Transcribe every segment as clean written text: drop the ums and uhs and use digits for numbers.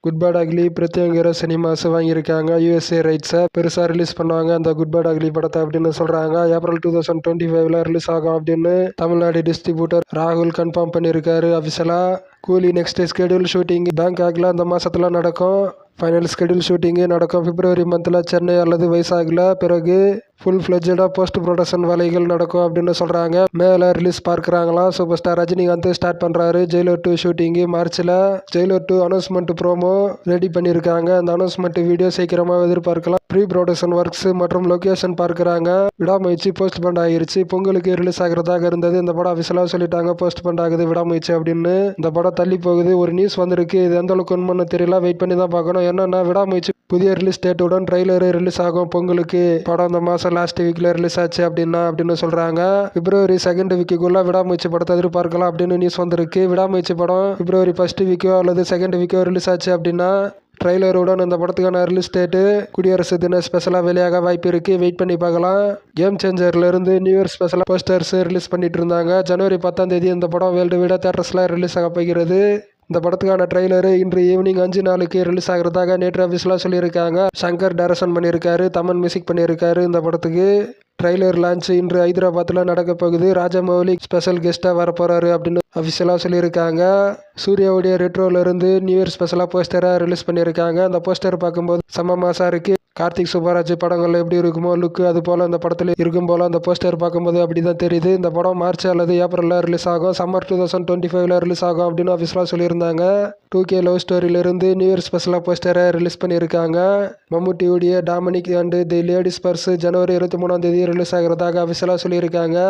Good bad ugly பிரத்யேக cinemas வாங்கியிருக்காங்க USA ரைட்ஸை பெருசாக ரிலீஸ் பண்ணுவாங்க அந்த குட் பேட் அக்லி படத்தை அப்படின்னு சொல்கிறாங்க. ஏப்ரல் 2025 ரிலீஸ் ஆகும் அப்படின்னு தமிழ்நாடு டிஸ்ட்ரிபியூட்டர் ராகுல் கன்ஃபார்ம் பண்ணியிருக்காரு அஃபிஷியலாக. கூலி நெக்ஸ்ட் ஸ்கெடியூல் ஷூட்டிங் பேங்காக்ல அந்த மாதத்தில் நடக்கும். ஃபைனல் ஸ்கெடியூல் ஷூட்டிங்கு நடக்கும் பிப்ரவரி மந்தில் சென்னை அல்லது வைசாகில். பிறகு ஃபுல் ஃப்ளெட்ஜாக போஸ்ட் ப்ரொடக்ஷன் வேலைகள் நடக்கும் அப்படின்னு சொல்கிறாங்க. மேலே ரிலீஸ் பார்க்குறாங்களாம். சூப்பர் ஸ்டார் ரஜினிகாந்த் ஸ்டார்ட் பண்ணுறாரு ஜெயிலர் 2 ஷூட்டிங்கு மார்ச்சில். ஜெயிலர் 2 அனௌன்ஸ்மெண்ட் ப்ரோமோ ரெடி பண்ணியிருக்காங்க. அந்த அனௌன்ஸ்மெண்ட் வீடியோ சீக்கிரமாக எதிர்பார்க்கலாம். ப்ரீ ப்ரொடக்ஷன் ஒர்க்ஸ் மற்றும் லொக்கேஷன் பார்க்குறாங்க. விடாமுயற்சி போஸ்ட் பண்ட் ஆகிருச்சு. பொங்கலுக்கு ரிலீஸ் ஆகிறதாக இருந்தது. இந்த படம் அஃபிஷியலாக சொல்லிட்டாங்க போஸ்ட் பண்ட் ஆகுது விடாமுயற்சி அப்படின்னு. இந்த படம் தள்ளி போகுது. ஒரு நியூஸ் வந்திருக்கு. இது எந்த அளவுக்கு உண்மைன்னு தெரியல. வெயிட் பண்ணி தான் பார்க்கணும். என்னன்னா விடாமுயற்சி புதிய ரிலீஸ் டேட்டுடன் ட்ரெய்லரு ரிலீஸ் ஆகும் பொங்கலுக்கு. படம் இந்த மாதம் லாஸ்ட் வீக்கில் ரிலீஸ் ஆச்சு அப்படின்னு சொல்கிறாங்க. பிப்ரவரி 2nd வீக்குள்ள விடாமுயற்சி படத்தை எதிர்பார்க்கலாம் அப்படின்னு நியூஸ் வந்திருக்கு. விடாமுயற்சி படம் பிப்ரவரி 1st வீக்கோ அல்லது 2nd வீக்கோ ரிலீஸ் ஆச்சு அப்படின்னா ட்ரெய்லருடன் இந்த படத்துக்கான ரிலீஸ் டேட்டு குடியரசு தின ஸ்பெஷலாக வெளியாக வாய்ப்பு இருக்குது. வெயிட் பண்ணி பார்க்கலாம். கேம் சேஞ்சர்லேருந்து நியூ இயர் ஸ்பெஷலாக போஸ்டர்ஸ் ரிலீஸ் பண்ணிட்டு இருந்தாங்க. ஜனவரி 10 இந்த படம் வேர்ல்டு வைடாக தேட்டர்ஸில் ரிலீஸ் ஆக போகிறது. இந்த படத்துக்கான ட்ரெய்லரு இன்று ஈவினிங் 5 ரிலீஸ் ஆகிறதாக நேற்று அஃபிஷியலாக சொல்லியிருக்காங்க. சங்கர் டைரக்ஷன் பண்ணியிருக்காரு. தமன் மியூசிக் பண்ணியிருக்காரு. இந்த படத்துக்கு ட்ரெய்லர் லான்ச் இன்று ஹைதராபாத்தில் நடக்க போகுது. ராஜமௌலி ஸ்பெஷல் கெஸ்ட்டாக வரப்போகிறாரு அப்படின்னு அஃபிஷியலாக சொல்லியிருக்காங்க. சூர்யாவுடைய ரெட்ரோலேருந்து நியூ இயர் ஸ்பெஷலாக போஸ்டராக ரிலீஸ் பண்ணியிருக்காங்க. அந்த போஸ்டர் பார்க்கும்போது செம்ம மாசாக இருக்குது. கார்த்திக் சுப்பராஜ் படங்கள் எப்படி இருக்குமோ லுக்கு அது போல் அந்த படத்தில் இருக்கும் போல் அந்த போஸ்டர் பார்க்கும்போது அப்படி தான் தெரியுது. இந்த படம் மார்ச் அல்லது ஏப்ரலில் ரிலீஸ் ஆகும். சம்மர் 2025 ரிலீஸ் ஆகும் அப்படின்னு அஃபிஷியலாக சொல்லியிருந்தாங்க. 2K லவ் ஸ்டோரியிலிருந்து நியூ இயர் ஸ்பெஷலாக போஸ்டரை ரிலீஸ் பண்ணியிருக்காங்க. மம்முட்டியுடைய Dominic and the ladies purse ஜனவரி 23 ரிலீஸ் ஆகிறதாக அஃபிஷியலாக சொல்லியிருக்காங்க.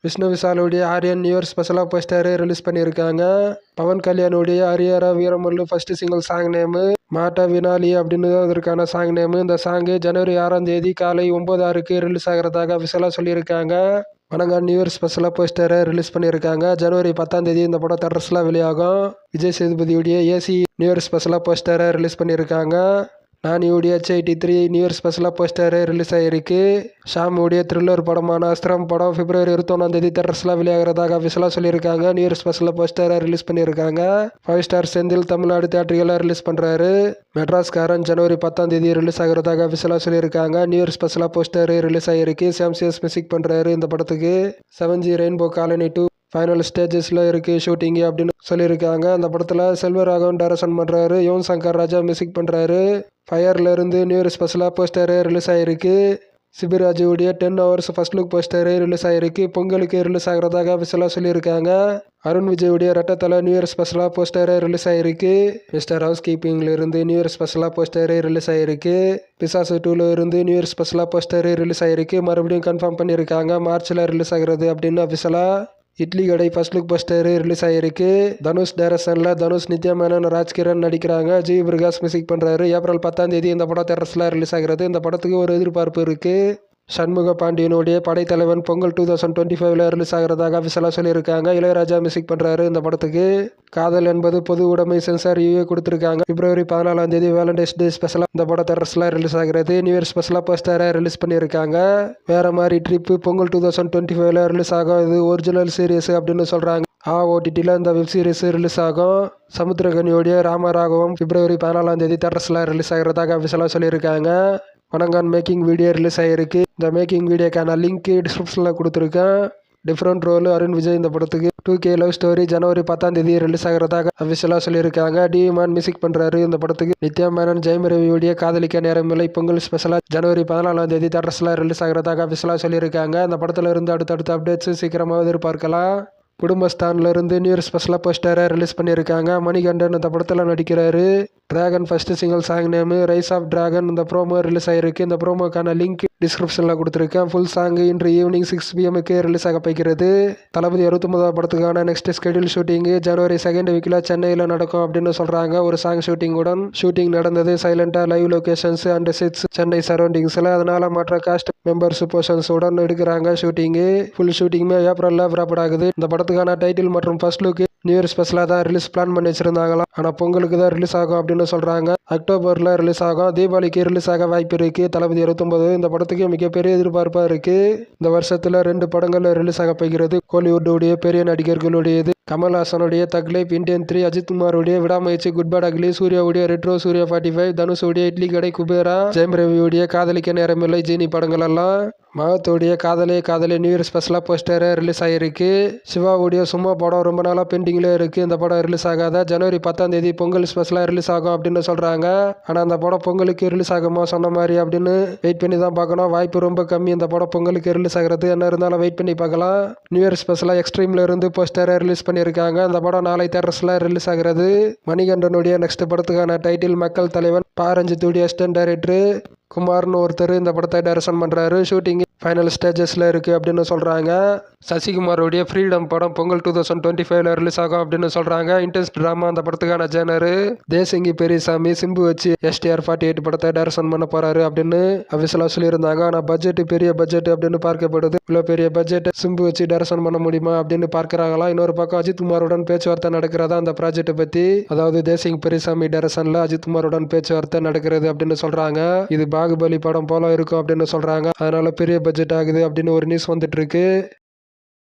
விஷ்ணு விஷாலுடைய ஆரியன் நியூ இயர் ஸ்பெஷலாக போஸ்டரு ரிலீஸ் பண்ணியிருக்காங்க. பவன் கல்யாணுடைய Harihara Veeramallu first single song name Maata Vinaali அப்படின்னு அதற்கான சாங் நேமு. இந்த சாங்கு ஜனவரி 6 காலை 9:06 ரிலீஸ் ஆகிறதாக அஃபிஷியலாக சொல்லியிருக்காங்க. வணங்கான் நியூ இயர் ஸ்பெஷலாக போஸ்டரை ரிலீஸ் பண்ணியிருக்காங்க. ஜனவரி 10 இந்த படம் தேட்டர்ஸ்லாம் வெளியாகும். விஜய் சேதுபதியுடைய ஏசி நியூ இயர் ஸ்பெஷலாக போஸ்டரை ரிலீஸ் பண்ணியிருக்காங்க. நானியுடைய H83 நியூ இயர் ஸ்பெஷலாக போஸ்டரு ரிலீஸ் ஆகிருக்கு. ஷாமுடைய த்ரில்லர் படமான அஸ்திரம் படம் பிப்ரவரி 21 தேட்டர்ஸ்லாம் வெளியாகிறதாக அஃபிஷியலாக சொல்லியிருக்காங்க. நியூ இயர் ஸ்பெஷலாக போஸ்டரை ரிலீஸ் பண்ணியிருக்காங்க. 5 ஸ்டார் செந்தில் தமிழ்நாடு தியேட்டர்களாக ரிலீஸ் பண்ணுறாரு. மெட்ராஸ்காரன் ஜனவரி 10 ரிலீஸ் ஆகிறதாக அஃபிஷியலாக சொல்லியிருக்காங்க. நியூ இயர் ஸ்பெஷலாக போஸ்டரு ரிலீஸ் ஆகிருக்கு. சாம்சியஸ் மியூசிக் பண்ணுறாரு இந்த படத்துக்கு. 7G ரெயின்போ காலனி 2 ஃபைனல் ஸ்டேஜஸில் இருக்குது ஷூட்டிங்கு அப்படின்னு சொல்லியிருக்காங்க. அந்த படத்தில் செல்வராகவன் டைரக்ஷன் பண்ணுறாரு. யுவன் சங்கர் ராஜா மியூசிக் பண்ணுறாரு. ஃபயர்லேருந்து நியூ இயர் ஸ்பெஷலாக போஸ்டரு ரிலீஸ் ஆகிருக்கு. சிபிராஜுடைய 10 hours first look poster release ஆகிருக்கு. பொங்கலுக்கு ரிலீஸ் ஆகிறதாக அஃபிஷியலாக சொல்லியிருக்காங்க. அருண் விஜயுடைய ரெட்டத்தலை நியூ இயர் ஸ்பெஷலாக போஸ்டரு ரிலீஸ் ஆகிருக்கு. மிஸ்டர் ஹவுஸ் கீப்பிங்லேருந்து நியூ இயர் ஸ்பெஷலாக போஸ்டரு ரிலீஸ் ஆகிருக்கு. பிசாசு 2 நியூ இயர் ஸ்பெஷலாக போஸ்டரு ரிலீஸ் ஆகிருக்கு. மறுபடியும் கன்ஃபார்ம் பண்ணியிருக்காங்க மார்ச்சில் ரிலீஸ் ஆகிறது அப்படின்னு அஃபிஷியலாக. இட்லி கடை ஃபர்ஸ்ட் லுக் போஸ்டரு ரிலீஸ் ஆகிருக்கு. தனுஷ் டைரக்ஷனில் தனுஷ், நித்யா மேனன், ராஜ்கிரண் நடிக்கிறாங்க. ஜி பிரகாஷ் மியூசிக் பண்ணுறாரு. ஏப்ரல் 10 இந்த படம் தேட்டர்ஸில் ரிலீஸ் ஆகிறது. இந்த படத்துக்கு ஒரு எதிர்பார்ப்பு இருக்குது. சண்முக பாண்டியனுடைய படைத்தலைவன் பொங்கல் 2025 ரிலீஸ் ஆகிறதாக அஃபிஷியலாக சொல்லியிருக்காங்க. இளையராஜா மியூசிக் பண்ணுறாரு இந்த படத்துக்கு. காதல் என்பது பொது உடைமை சென்சார் ரிவ்யூ கொடுத்துருக்காங்க. பிப்ரவரி 14 வேலண்டைன்ஸ் டே ஸ்பெஷலாக இந்த படம் தேட்டர்ஸில் ரிலீஸ் ஆகிறது. நியூ இயர் ஸ்பெஷலாக போஸ்டரை ரிலீஸ் பண்ணியிருக்காங்க. வேறு மாதிரி ட்ரிப்பு பொங்கல் 2025 ரிலீஸ் ஆகும். இது ஒரிஜினல் சீரியஸ் அப்படின்னு சொல்கிறாங்க. OTTயில் இந்த வெப் சீரிஸ் ரிலீஸ் ஆகும். சமுத்திரகனியோடைய ராமராகவும் பிப்ரவரி 14 தேட்டர்ஸில் ரிலீஸ் ஆகிறதாக அஃபிஷியலாக சொல்லியிருக்காங்க. வணங்கான் மேக்கிங் வீடியோ ரிலீஸ் ஆகிருக்கு. இந்த மேக்கிங் வீடியோக்கான லிங்க் டிஸ்கிரிப்ஷனில் கொடுத்துருக்கேன். டிஃப்ரெண்ட் ரோல் அருண் விஜய் இந்த படத்துக்கு. 2K லவ் ஸ்டோரி ஜனவரி 10 ரிலீஸ் ஆகிறதாக அஃபிஷியலாக சொல்லியிருக்காங்க. டி மான் மியூசிக் பண்ணுறாரு இந்த படத்துக்கு. நித்யா மேனன் ஜெயம் ரவியுடைய காதலிக்க நேரமில்லை பொங்கல் ஸ்பெஷலாக ஜனவரி 14 தேட்டர்ஸில் ரிலீஸ் ஆகிறதாக அஃபிஷியலாக சொல்லியிருக்காங்க. அந்த படத்தில் இருந்து அடுத்தடுத்த அப்டேட்ஸ் சீக்கிரமாக எதிர்பார்க்கலாம். குடும்பஸ்தான்லேருந்து நியூ இயர் ஸ்பெஷலாக போஸ்டரை ரிலீஸ் பண்ணியிருக்காங்க. மணிகண்டன் இந்த படத்தில் நடிக்கிறாரு. Dragon first single song name rise of Dragon. இந்த ப்ரோமோ ரிலீஸ் ஆகிருக்கு. இந்த ப்ரோமோக்கான லிங்க் டிஸ்கிரிப்ஷனில் கொடுத்துருக்கேன். ஃபுல் சாங் இன்று ஈவினிங் 6 PM ரிலீஸ் ஆக போகிறது. தளபதி 69 படத்துக்கான நெக்ஸ்ட் ஸ்கெடியூல் ஷூட்டிங்கு ஜனவரி 2nd வீக்கில் சென்னையில் நடக்கும் அப்படின்னு சொல்கிறாங்க. ஒரு சாங் ஷூட்டிங்குடன் ஷூட்டிங் நடந்தது. சைலண்டாக live locations and sets Chennai சரௌண்டிங்ஸில். அதனால் மற்ற காஸ்ட் மெம்பர்ஸ் போர்ஷன்ஸுடன் எடுக்கிறாங்க ஷூட்டிங்கு. ஃபுல் ஷூட்டிங்குமே ஏப்ரலில் ப்ராப்பர் ஆகுது. இந்த படத்துக்கான டைட்டில் மற்றும் ஃபர்ஸ்ட் லுக் நியூ இயர் ஸ்பெஷலாக தான் ரிலீஸ் பிளான் பண்ணி வச்சுருந்தாங்களாம். ஆனால் பொங்கலுக்கு தான் ரிலீஸ் ஆகும் அப்படின்னு சொல்கிறாங்க. அக்டோபரில் ரிலீஸ் ஆகும். தீபாவளிக்கு ரிலீஸ் ஆக வாய்ப்பு இருக்குது. தளபதி 69 இந்த படத்துக்கு மிகப்பெரிய எதிர்பார்ப்பாக இருக்குது. இந்த வருஷத்தில் 2 படங்கள் ரிலீஸ் ஆக போகிறது. கோலிவுட்டுடைய பெரிய நடிகர்களுடையது. கமல்ஹாசனுடைய தக் லைஃப், இந்தியன் 3, அஜித்குமாருடைய விடாமுயற்சி, குட் பேட் அக்லி, சூர்யாவுடைய ரெட்ரோ, சூர்யா 45, தனுஷுடைய இட்லி கடை, குபேரா, ஜெயம் ரவியுடைய காதலிக்க நேரமில்லை, ஜீனி படங்கள் எல்லாம், மகத்தோடைய காதலே காதலே நியூ இயர் ஸ்பெஷலாக போஸ்டர் ரிலீஸ் ஆகிருக்கு. சிவாவுடைய சும்மா படம் ரொம்ப நாளாக பெண்டிங்கில் இருக்குது. இந்த படம் ரிலீஸ் ஆகாத. ஜனவரி 10 பொங்கல் ஸ்பெஷலாக ரிலீஸ் ஆகும் அப்படின்னு சொல்கிறாங்க. ஆனால் அந்த படம் பொங்கலுக்கு ரிலீஸ் ஆகுமா சொன்ன மாதிரி அப்படின்னு வெயிட் பண்ணி தான் பார்க்கணும். வாய்ப்பு ரொம்ப கம்மி இந்த படம் பொங்கலுக்கு ரிலீஸ் ஆகிறது. என்ன இருந்தாலும் வெயிட் பண்ணி பார்க்கலாம். நியூ இயர் ஸ்பெஷலாக எக்ஸ்ட்ரீமில் இருந்து போஸ்டரை ரிலீஸ் பண்ணியிருக்காங்க. அந்த படம் நாளை தேட்டர்ஸில் ரிலீஸ் ஆகிறது. மணிகண்டனுடைய நெக்ஸ்ட் படத்துக்கான டைட்டில் மக்கள் தலைவன். பாரஞ்சித்துடைய அசிஸ்டன்ட் டைரக்டர் குமார்னு ஒருத்தர் இந்த படத்தை டைரக்ஷன் பண்ணுறாரு. ஷூட்டிங் ஃபைனல் ஸ்டேஜஸில் இருக்குது அப்படின்னு சொல்கிறாங்க. சசிகுமாரோடைய ஃப்ரீடம் படம் பொங்கல் 2025 ரிலீஸ் ஆகும் அப்படின்னு சொல்கிறாங்க. இன்ட்ரெஸ்ட் ட்ராமா அந்த படத்துக்கான ஜேனரு. தேசிங்கி பெரியசாமி சிம்பு வச்சு STR 48 படத்தை டைரக்ஷன் பண்ண போகிறாரு அப்படின்னு அஃபிஷியலாக சொல்லியிருந்தாங்க. ஆனால் பட்ஜெட் பெரிய பட்ஜெட் அப்படின்னு பார்க்கப்படுது. இவ்வளோ பெரிய பட்ஜெட் சிம்பு வச்சு டைரக்ஷன் பண்ண முடியுமா அப்படின்னு பார்க்குறாங்களா. இன்னொரு பக்கம் அஜித்குமாருடன் பேச்சுவார்த்தை நடக்கிறதா அந்த ப்ராஜெக்ட்டை பற்றி. அதாவது தேசிங் பெரியசாமி டைரக்ஷனில் அஜித்குமாருடன் பேச்சுவார்த்தை நடக்கிறது அப்படின்னு சொல்கிறாங்க. இது பாகுபலி படம் போல இருக்கும் அப்படின்னு சொல்கிறாங்க. அதனால பெரிய பட்ஜெட் ஆகுது அப்படின்னு ஒரு நியூஸ் வந்துட்டு இருக்கு.